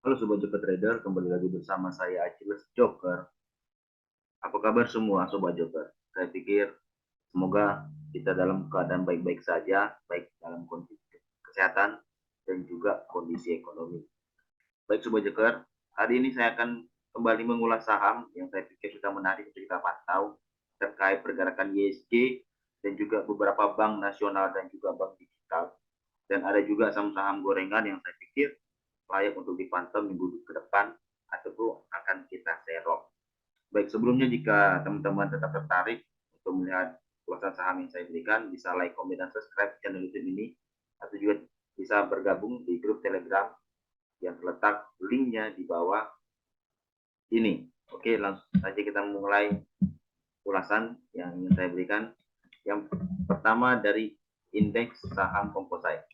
Halo Sobat Joker Trader, kembali lagi bersama saya Achilles Joker. Apa kabar semua Sobat Joker? Saya pikir semoga kita dalam keadaan baik-baik saja, baik dalam kondisi kesehatan dan juga kondisi ekonomi. Baik Sobat Joker, hari ini saya akan kembali mengulas saham yang saya pikir sudah menarik untuk kita pantau terkait pergerakan ISG dan juga beberapa bank nasional dan juga bank digital. Dan ada juga saham-saham gorengan yang saya pikir layak untuk dipantau minggu ke depan ataupun akan kita serok. Baik, sebelumnya jika teman-teman tetap tertarik untuk melihat ulasan saham yang saya berikan, bisa like, komen, dan subscribe channel YouTube ini, atau juga bisa bergabung di grup Telegram yang terletak linknya di bawah ini. Oke, langsung saja kita mulai ulasan yang ingin saya berikan. Yang pertama dari indeks saham komposite.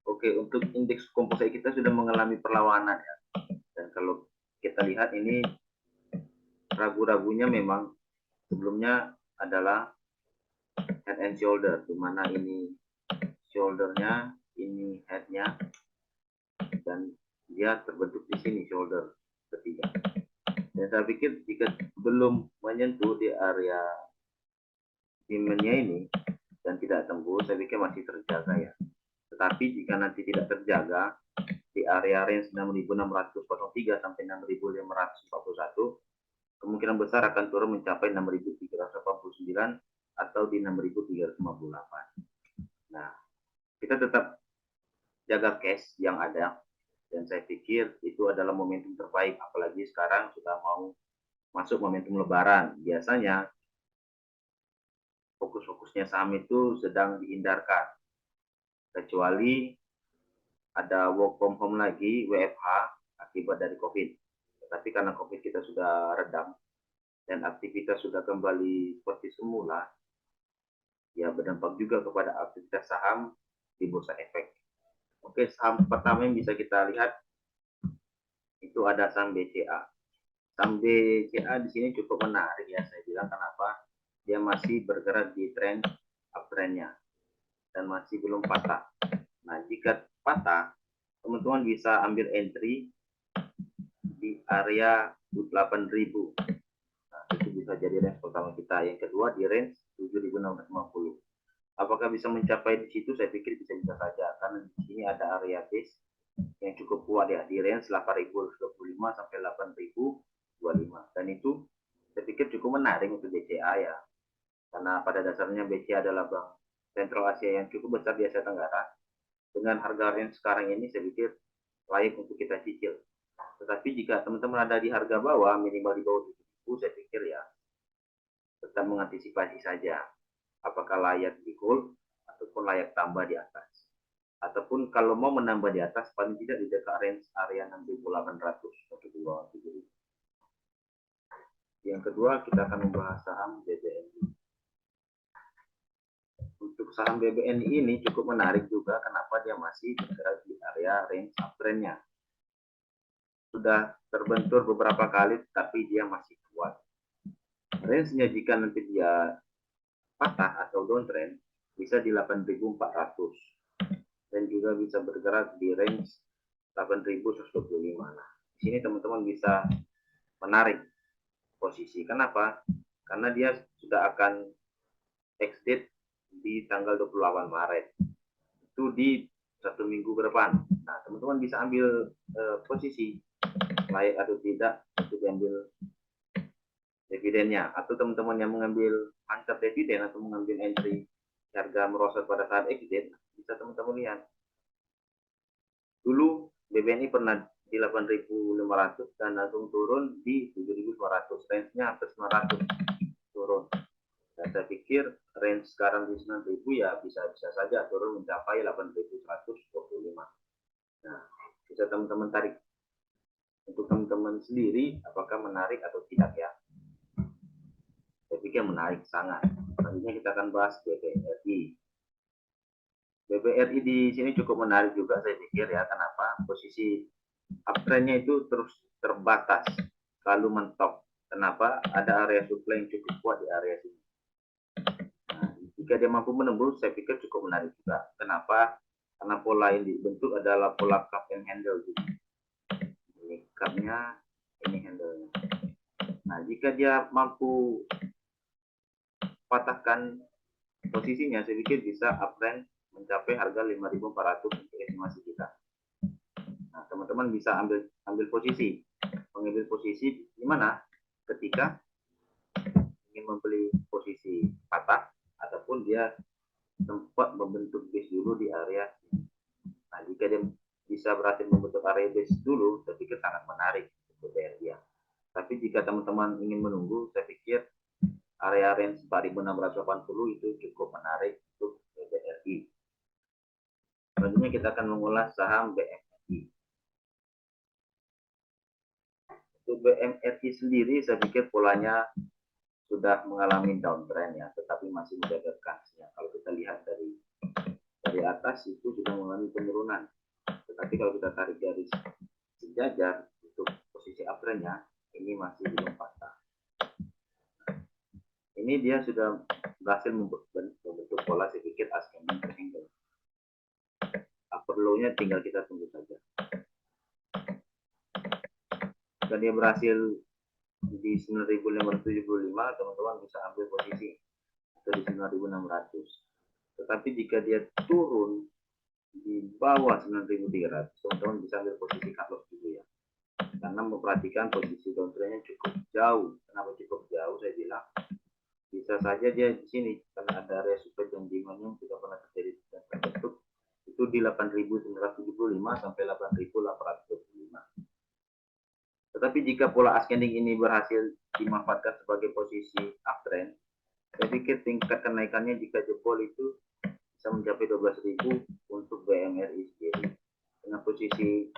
Oke, untuk indeks komposite kita sudah mengalami perlawanan ya. Dan kalau kita lihat ini ragu-ragunya memang sebelumnya adalah head and shoulder, di mana ini shouldernya, ini headnya, dan dia terbentuk di sini shoulder ketiga. Dan saya pikir jika belum menyentuh di area demandnya ini dan tidak tembus, saya pikir masih terjaga ya. Tetapi jika nanti tidak terjaga di area range 6.603 sampai 6.541, kemungkinan besar akan turun mencapai 6.389 atau di 6.358. Nah, kita tetap jaga cash yang ada, dan saya pikir itu adalah momentum terbaik, apalagi sekarang sudah mau masuk momentum lebaran. Biasanya fokus-fokusnya saham itu sedang dihindarkan, kecuali ada work from home lagi, WFH, akibat dari COVID. Tetapi karena COVID kita sudah redam dan aktivitas sudah kembali seperti semula, ya berdampak juga kepada aktivitas saham di bursa efek. Oke, saham pertama yang bisa kita lihat itu ada saham BCA. Saham BCA di sini cukup menarik ya, saya bilang kenapa? Dia masih bergerak di tren uptrendnya dan masih belum patah. Nah, jika patah, teman-teman bisa ambil entry di area 8.000. Nah, itu bisa jadi range pertama kita. Yang kedua di range 7.650. Apakah bisa mencapai di situ? Saya pikir bisa-bisa saja, karena di sini ada area base yang cukup kuat ya, di range 8.025 sampai 8.025. Dan itu saya pikir cukup menarik untuk BCA ya, karena pada dasarnya BCA adalah bank sentral Asia yang cukup besar di Asia Tenggara. Dengan harga range sekarang ini saya pikir layak untuk kita cicil. Tetapi jika teman-teman ada di harga bawah, minimal di bawah 7.000, saya pikir ya tetap mengantisipasi saja apakah layak di hold ataupun layak tambah di atas. Ataupun kalau mau menambah di atas, paling tidak di dekat range area 6.800 atau di bawah 7.000. Yang kedua, kita akan membahas saham BBNI. Untuk saham BBNI ini cukup menarik juga, kenapa dia masih bergerak di area range uptrendnya. Sudah terbentur beberapa kali, tapi dia masih kuat. Range-nya jika nanti dia patah atau downtrend, bisa di 8.400. Dan juga bisa bergerak di range 8.125. Nah, di sini teman-teman bisa menarik posisi. Kenapa? Karena dia sudah akan exit di tanggal 28 Maret. Itu di 1 minggu ke depan. Nah, teman-teman bisa ambil posisi layak atau tidak untuk diambil dividennya, atau teman-teman yang mengambil angkat dividen atau mengambil entry harga merosot pada saat exit, bisa teman-teman lihat. Dulu BBNI pernah di 8.500 dan langsung turun di 7.900, range-nya hampir 900 turun. Dan saya pikir range sekarang di 9.000 ya bisa-bisa saja turun mencapai 8.125. Nah, bisa teman-teman tarik. Untuk teman-teman sendiri, apakah menarik atau tidak ya? Saya pikir menarik sangat. Selanjutnya kita akan bahas BBRI. BBRI di sini cukup menarik juga saya pikir ya. Kenapa? Posisi uptrendnya itu terus terbatas, selalu mentok. Kenapa? Ada area supply yang cukup kuat di area sini. Nah, jika dia mampu menembus, saya pikir cukup menarik juga. Kenapa? Karena pola yang dibentuk adalah pola cup and handle. Ini cupnya, ini handle-nya. Nah, jika dia mampu patahkan posisinya, saya pikir bisa uptrend mencapai harga 5.400 untuk estimasi kita. Nah, teman-teman bisa ambil posisi. Mengambil posisi di mana? Ketika ingin membeli posisi patah ataupun dia sempat membentuk base dulu di area. Nah, jika dia bisa berhasil membentuk area base dulu, saya pikir sangat menarik untuk BRI. Tapi jika teman-teman ingin menunggu, saya pikir area range 4.680 itu cukup menarik untuk BRI. Selanjutnya kita akan mengulas saham BMRI. Untuk BMRI sendiri, saya pikir polanya sudah mengalami downtrend ya, tetapi masih menjaga kansnya. Kalau kita lihat dari atas itu sudah mengalami penurunan. Tetapi kalau kita tarik garis sejajar untuk posisi uptrendnya, ini masih belum patah. Ini dia sudah berhasil membentuk pola, saya pikir ascending triangle. Upper low-nya tinggal kita tunggu saja. Jika dia berhasil di 9.575, teman-teman bisa ambil posisi atau di 9.600. Tetapi jika dia turun di bawah 9.300, teman-teman bisa ambil posisi cut loss dulu ya. Karena memperhatikan posisi downtrendnya cukup jauh. Kenapa cukup jauh? Saya bilang bisa saja dia di sini karena ada area support dan demand yang sudah pernah terjadi dan terbentuk itu di 8.975 sampai 8.825. Tetapi jika pola ascending ini berhasil dimanfaatkan sebagai posisi uptrend, saya pikir tingkat kenaikannya jika jebol itu bisa mencapai 12.000 untuk BMRI sendiri. Dengan posisi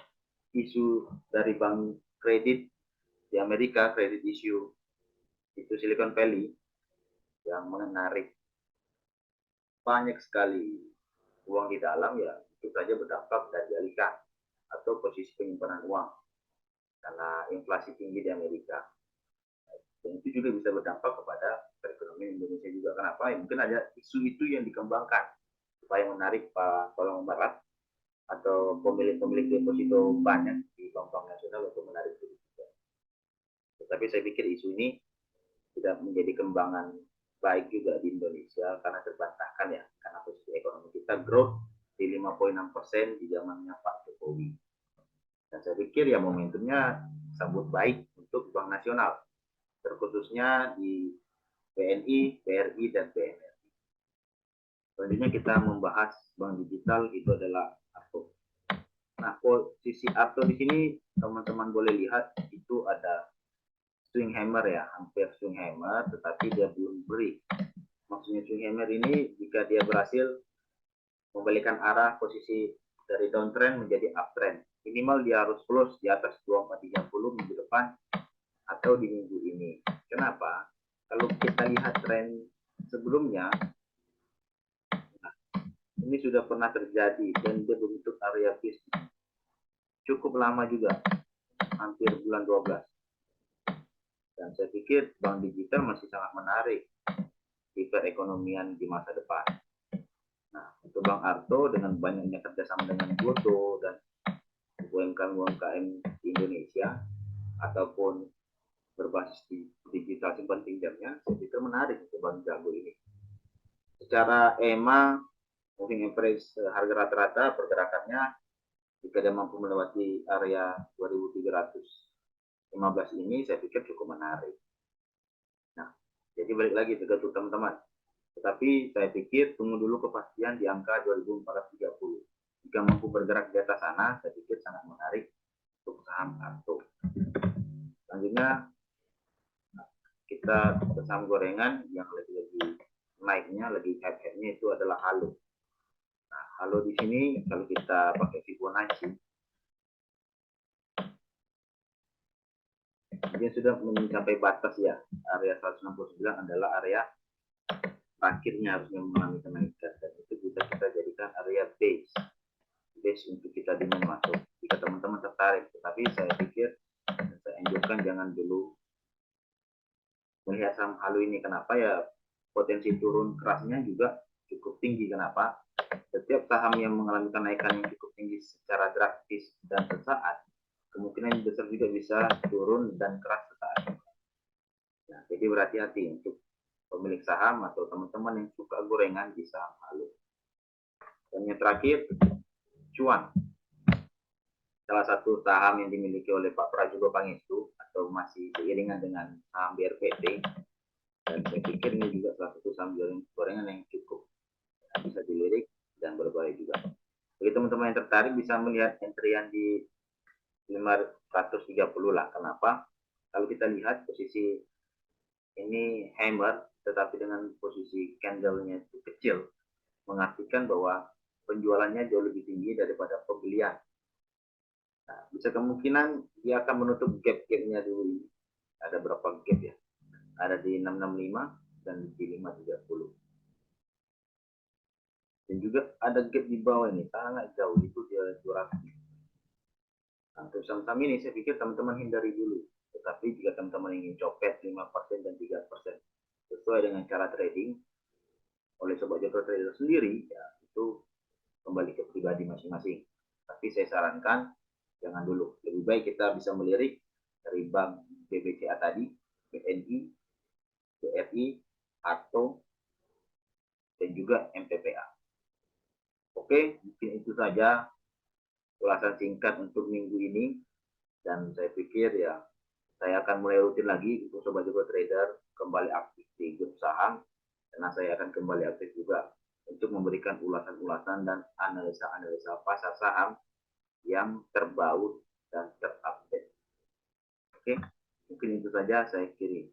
isu dari bank kredit di Amerika, kredit issue itu Silicon Valley yang menarik banyak sekali uang di dalam, ya itu saja berdampak dan dialihkan atau posisi penyimpanan uang karena inflasi tinggi di Amerika. Dan itu juga bisa berdampak kepada perekonomian Indonesia juga. Kenapa? Ya, mungkin ada isu itu yang dikembangkan supaya menarik Pak Kolong Barat atau pemilik-pemilik deposito banyak di bank-bank nasional untuk menarik itu. Tetapi saya pikir isu ini tidak menjadi kembangan baik juga di Indonesia karena terbantahkan ya, karena posisi ekonomi kita growth di 5,6% di zamannya Pak Jokowi. Dan saya pikir ya momentumnya sambut baik untuk bank nasional, terkhususnya di BNI, BRI, dan BNRI. Selanjutnya kita membahas bank digital, itu adalah Arto. Nah, posisi Arto di sini teman-teman boleh lihat itu ada swing hammer ya, hampir swing hammer, tetapi dia belum break. Maksudnya swing hammer ini jika dia berhasil membalikan arah posisi dari downtrend menjadi uptrend, minimal dia harus close di atas 2430 minggu depan atau di minggu ini. Kenapa? Kalau kita lihat tren sebelumnya, nah, ini sudah pernah terjadi dan dia bentuk area bisnis cukup lama juga, hampir bulan 12. Dan saya pikir bank digital masih sangat menarik di perekonomian di masa depan. Nah, untuk Bank Arto dengan banyaknya kerjasama dengan Goto dan UMKM di Indonesia ataupun berbasis di digital simpan pinjamnya, saya pikir menarik untuk Bank Jago ini. Secara EMA, moving average harga rata-rata pergerakannya jika dia mampu melewati area 2315 ini, saya pikir cukup menarik. Nah, jadi balik lagi tergantung teman-teman. Tetapi saya pikir tunggu dulu kepastian di angka 2430. Jika mampu bergerak di atas sana, saya pikir sangat menarik untuk saham Arto. Selanjutnya kita ke saham gorengan yang lagi naiknya, lagi hype-nya itu adalah Halo. Nah, Halo di sini kalau kita pakai Fibonacci, dia sudah mencapai batas ya, area 169 adalah area akhirnya harusnya mengalami kenaikan dan itu bisa bisa kita jadikan area base untuk kita demand masuk jika teman-teman tertarik. Tetapi saya pikir saya anjurkan jangan dulu melihat saham halu ini. Kenapa? Ya potensi turun kerasnya juga cukup tinggi. Kenapa? Setiap saham yang mengalami kenaikan yang cukup tinggi secara drastis dan sesaat, kemungkinan besar juga bisa turun dan keras sesaat. Nah, jadi berhati-hati untuk pemilik saham atau teman-teman yang suka gorengan di saham halu. Dan yang terakhir, cuan. Salah satu saham yang dimiliki oleh Pak Prajogo Pangestu atau masih seiringan dengan saham BRPT, dan saya pikir ini juga salah satu saham gorengan yang cukup bisa dilirik dan berbahaya juga. Bagi teman-teman yang tertarik bisa melihat entryan di 530 lah. Kenapa? Kalau kita lihat posisi ini hammer, tetapi dengan posisi candle-nya itu kecil, mengartikan bahwa penjualannya jauh lebih tinggi daripada pembelian. Nah, bisa kemungkinan dia akan menutup gap-gapnya dulu ini. Ada berapa gap ya? Ada di 665 dan di 530. Dan juga ada gap di bawah ini, sangat jauh, itu dia 200. Nah, untuk saham-saham ini saya pikir teman-teman hindari dulu. Tetapi jika teman-teman ingin copet 5% dan 3% sesuai dengan cara trading oleh Sobat Jokro Trader sendiri, ya itu kembali ke pribadi masing-masing. Tapi saya sarankan jangan dulu. Lebih baik kita bisa melirik dari bank BBCA tadi, BNI, BRI, atau dan juga MPPA. Oke, mungkin itu saja ulasan singkat untuk minggu ini. Dan saya pikir ya, saya akan mulai rutin lagi untuk Sobat Jokro Trader kembali aktif di grup saham. Karena saya akan kembali aktif juga untuk memberikan ulasan-ulasan dan analisa-analisa pasar saham yang terbaru dan terupdate. Oke, mungkin itu saja saya kirim.